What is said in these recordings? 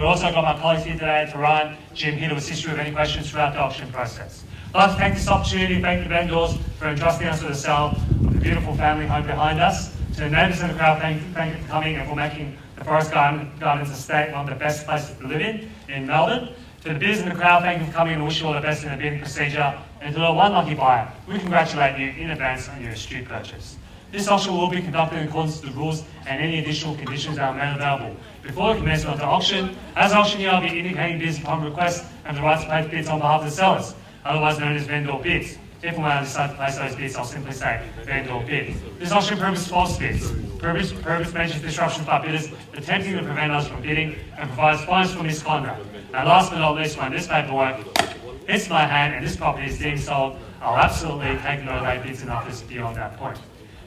We've also got my colleagues here today, Taran, Jim, here to assist you with any questions throughout the auction process. I'd like to take this opportunity to thank the vendors for entrusting us with the sale of the beautiful family home behind us. To the neighbours in the crowd, thank you for coming and for making the Forest Gardens estate one of the best places to live in Melbourne. To the bidders in the crowd, thank you for coming and wish you all the best in the bidding procedure. And to the one lucky buyer, we congratulate you in advance on your astute purchase. This auction will be conducted in accordance with the rules and any additional conditions that are made available. Before the commencement of the auction, as auctioneer, I'll be indicating bids upon request and the right to place bids on behalf of the sellers, otherwise known as vendor bids. If and when I decide to place those bids, I'll simply say vendor bid. This auction prohibits false bids, prohibits major disruptions by bidders, attempting to prevent us from bidding, and provides fines for misconduct. And last but not least, when this paperwork hits my hand and this property is deemed sold, I'll absolutely take no late bids and offers beyond that point.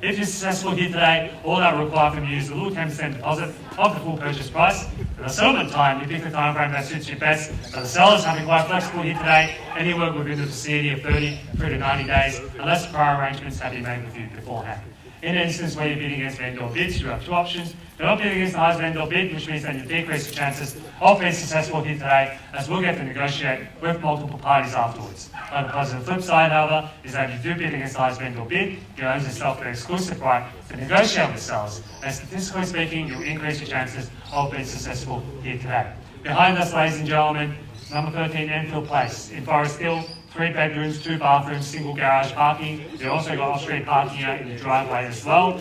If you're successful here today, all that will require from you is a little 10% deposit of the full purchase price. For the settlement time, you pick the time frame that suits you best. So the sellers have been quite flexible here today. Any work within the vicinity of 30 through to 90 days, unless prior arrangements have been made with you beforehand. In an instance where you're bidding against vendor bids, you have two options. You're not bidding against the highest vendor bid, which means that you decrease the chances of being successful here today, as we'll get to negotiate with multiple parties afterwards. On the positive flip side, however, is that if you do bid against the highest vendor bid, you own yourself the exclusive right to negotiate with sellers. And statistically speaking, you'll increase your chances of being successful here today. Behind us, ladies and gentlemen, number 13 Enfield Place in Forest Hill. 3 bedrooms, 2 bathrooms, single garage parking. You've also got off-street parking out in the driveway as well.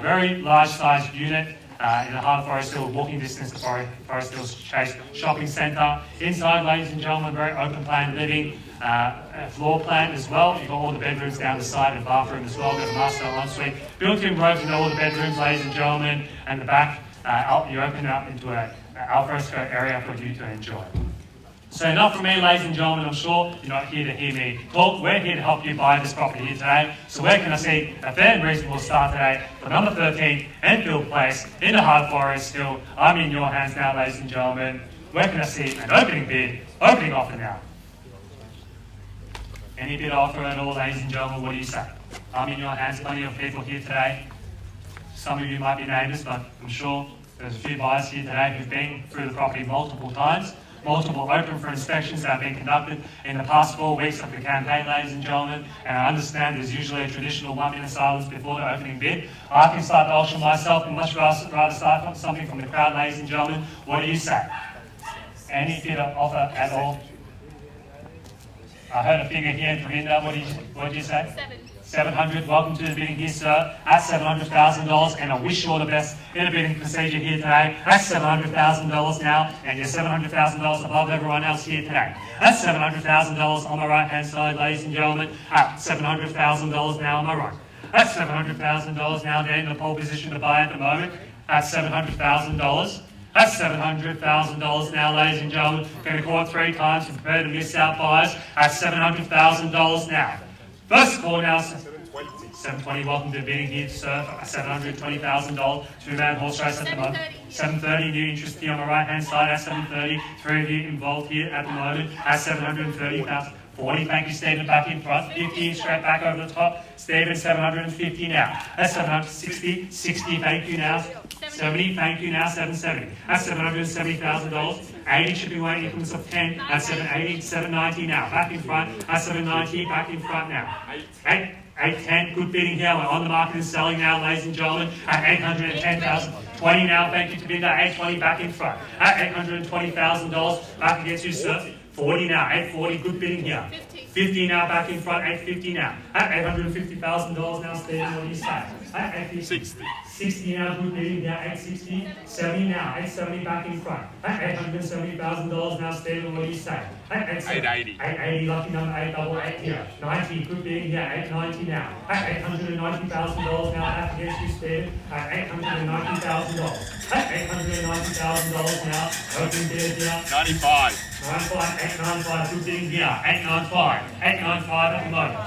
Very large-sized unit in the heart of Forest Hill, walking distance to Forest Hills Chase Shopping Centre. Inside, ladies and gentlemen, very open plan living, floor plan as well. You've got all the bedrooms down the side and bathroom as well. You've got a master ensuite. Built-in robes in all the bedrooms, ladies and gentlemen, and the back, you open it up into an alfresco area for you to enjoy. So enough from me, ladies and gentlemen. I'm sure you're not here to hear me talk. We're here to help you buy this property here today. So where can I see a fair and reasonable start today for number 13 Enfield Place in the heart of Forest Hill? I'm in your hands now, ladies and gentlemen. Where can I see an opening bid, opening offer now? Any bid offer at all, ladies and gentlemen, what do you say? I'm in your hands, plenty of people here today. Some of you might be neighbours, but I'm sure there's a few buyers here today who've been through the property multiple times. Multiple open for inspections that have been conducted in the past 4 weeks of the campaign, ladies and gentlemen, and I understand there's usually a traditional 1-minute silence before the opening bid. I can start the auction myself and much rather start from something from the crowd, ladies and gentlemen. What do you say? Any bid offer at all? I heard a figure here in Tabinda. What did you say? 700. Welcome to the bidding here, sir. At $700,000, and I wish you all the best in the bidding procedure here today. That's $700,000 now, and you're $700,000 above everyone else here today. That's $700,000 on my right-hand side, ladies and gentlemen. At $700,000 now on my right. That's $700,000 now down in the pole position to buy at the moment. That's $700,000. That's $700,000 now, ladies and gentlemen. Going to call it 3 times to prepare to miss out buyers. That's $700,000 now. First call now, 720. Welcome to the bidding here, sir. $720,000, 2-man horse race at the moment. 730. New interest here on the right-hand side at 730. 3 of you involved here at the moment at 730,000. 40. Thank you, Stephen. Back in front. 50. Straight back over the top. Stephen. 750 now. That's 760. 60. Thank you now. 70. Thank you now. 770. That's $770,000. 80 shipping weight increments of 10. That's 780. 790 now. Back in front. That's 790. Back in front now. 810. Good bidding here. We're on the market and selling now, ladies and gentlemen. At $810,000. 20 now. Thank you, Tabinda. 820. Back in front. At $820,000. Back against you, sir. 40 now. 840. Good bidding here. 50 now. Back in front. 850 now. At $850,000 now. Stephen, what do you say? At 850. 60 now. Good bidding here. 860. 70 now. 870 back in front. At $870,000 now. Stephen, what do you say? At 880. 880. Lucky number 888 here. 90. Good bidding here. 890 now. At $890,000 now. Back against you, Stephen. At $890,000. At $890,000 now. Open bid here. 95. 95, 895, good bidding here. 895, 895 at the moment.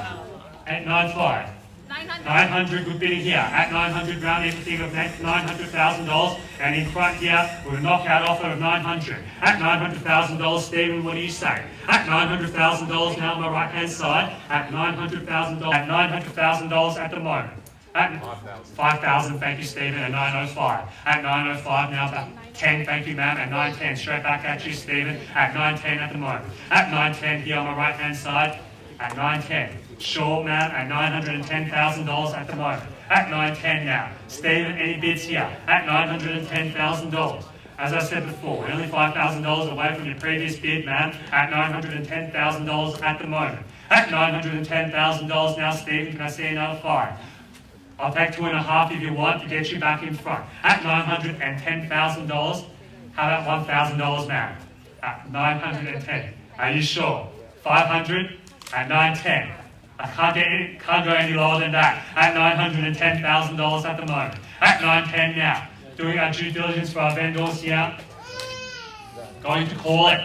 895. 900, good bidding here. At 900, round everything of $900,000. And in front here, with a knockout offer of 900. At $900,000, Stephen, what do you say? At $900,000 now on my right-hand side. At $900,000. At $900,000 at the moment. At 5,000, thank you, Stephen. At 905. At 905 now back. 9.10, thank you, ma'am. At 9.10, straight back at you, Stephen. At 9.10 at the moment. At 9.10 here on my right-hand side. At 9.10. Sure, ma'am. At $910,000 at the moment. At 9.10 now. Stephen, any bids here? At $910,000. As I said before, we're only $5,000 away from your previous bid, ma'am. At $910,000 at the moment. At $910,000 now, Stephen, can I see another 5? I'll take 2.5 if you want to get you back in front. At $910,000, how about $1,000 now? At 910. Are you sure? 500 at 910. I can't go any lower than that. At $910,000 at the moment. At 910 now. Doing our due diligence for our vendors here. Going to call it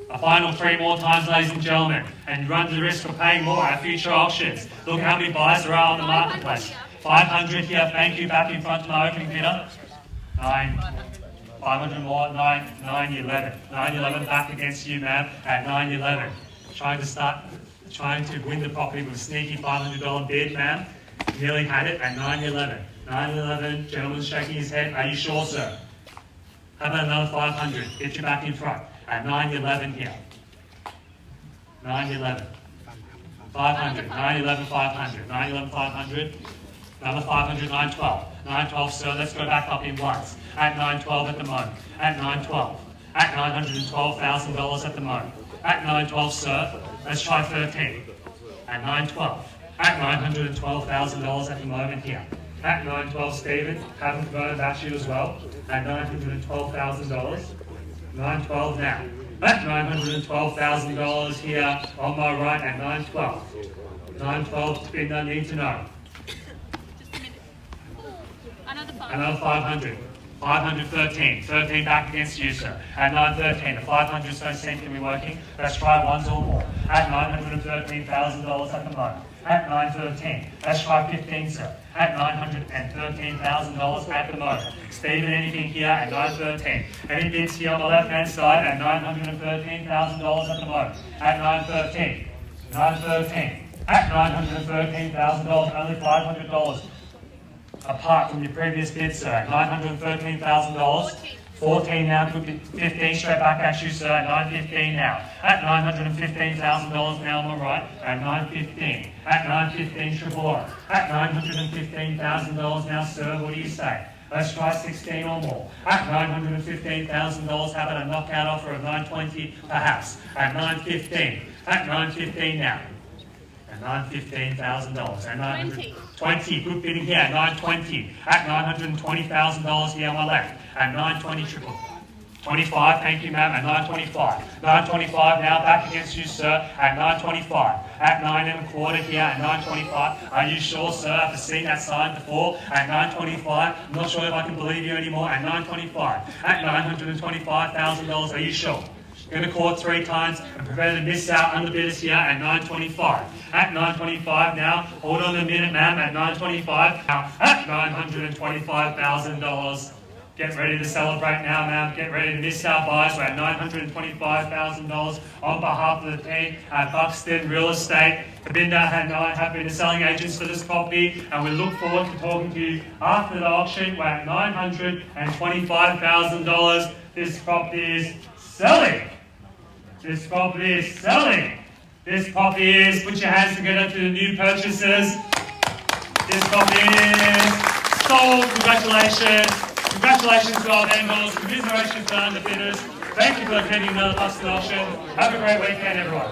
a final 3 more times, ladies and gentlemen, and run the risk of paying more at future auctions. Look how many buyers there are on the marketplace. 500 here, thank you, back in front to my opening bidder. 500 more, 911. 911 back against you, ma'am, at 911. Trying to win the property with a sneaky $500 bid, ma'am. Nearly had it at 911. 911, gentleman's shaking his head. Are you sure, sir? How about another 500? Get you back in front. At 911 here. 911. 500. 911, 500. 911, 500. Another 500, 912. 912, sir, let's go back up in once. At 912 at the moment. At 912. At $912,000 at the moment. At 912, sir, let's try 13. At 912. At $912,000 at the moment here. At 912, Stephen, haven't converted back to you as well. At $912,000. 912 now. At $912,000 here on my right at 912. 912, Tabinda, need to know. Another 500. 513. 13 back against you, sir. At 913. The 500 don't seem to be working. Let's try ones or more. At $913,000 at the moment. At 913. Let's try 15, sir. At $913,000 at the moment. Stephen, anything here at 913. Any bids here on the left-hand side at $913,000 at the moment. At 913. 913. At $913,000, only $500 apart from your previous bid, sir. At $913,000. 14 now, could be 15 straight back at you, sir. At 915 now. At $915,000 now on the right. At 915. At 915, triple O. At $915,000 now, sir. What do you say? Let's try 16 or more. At $915,000, how about a knockout offer of 920 perhaps? At 915. At 915 now. At $915,000. At 920. Good bidding here. At 920. At $920,000 here on my left. At 920 triple. 25, thank you, ma'am. At 925. 925 now back against you, sir. At 925. At 9.25 here. At 925. Are you sure, sir? After seeing that sign before. At 925. I'm not sure if I can believe you anymore. At 925. At $925,000. Are you sure? Going to call it 3 times and prepare to miss out underbidders here at 925. At 925 now, hold on a minute, ma'am. At 925 now, at $925,000. Get ready to celebrate now, ma'am. Get ready to miss our buys. We're at $925,000 on behalf of the team at Buxton Real Estate. Tabinda and I have been the selling agents for this property, and we look forward to talking to you after the auction. We're at $925,000. This property is selling. This property is selling. This property is, put your hands together to the new purchasers. This property is sold. Congratulations. Congratulations to our vendors. Commiserations to our underbidders. Thank you for attending another Buxton auction. Have a great weekend, everyone.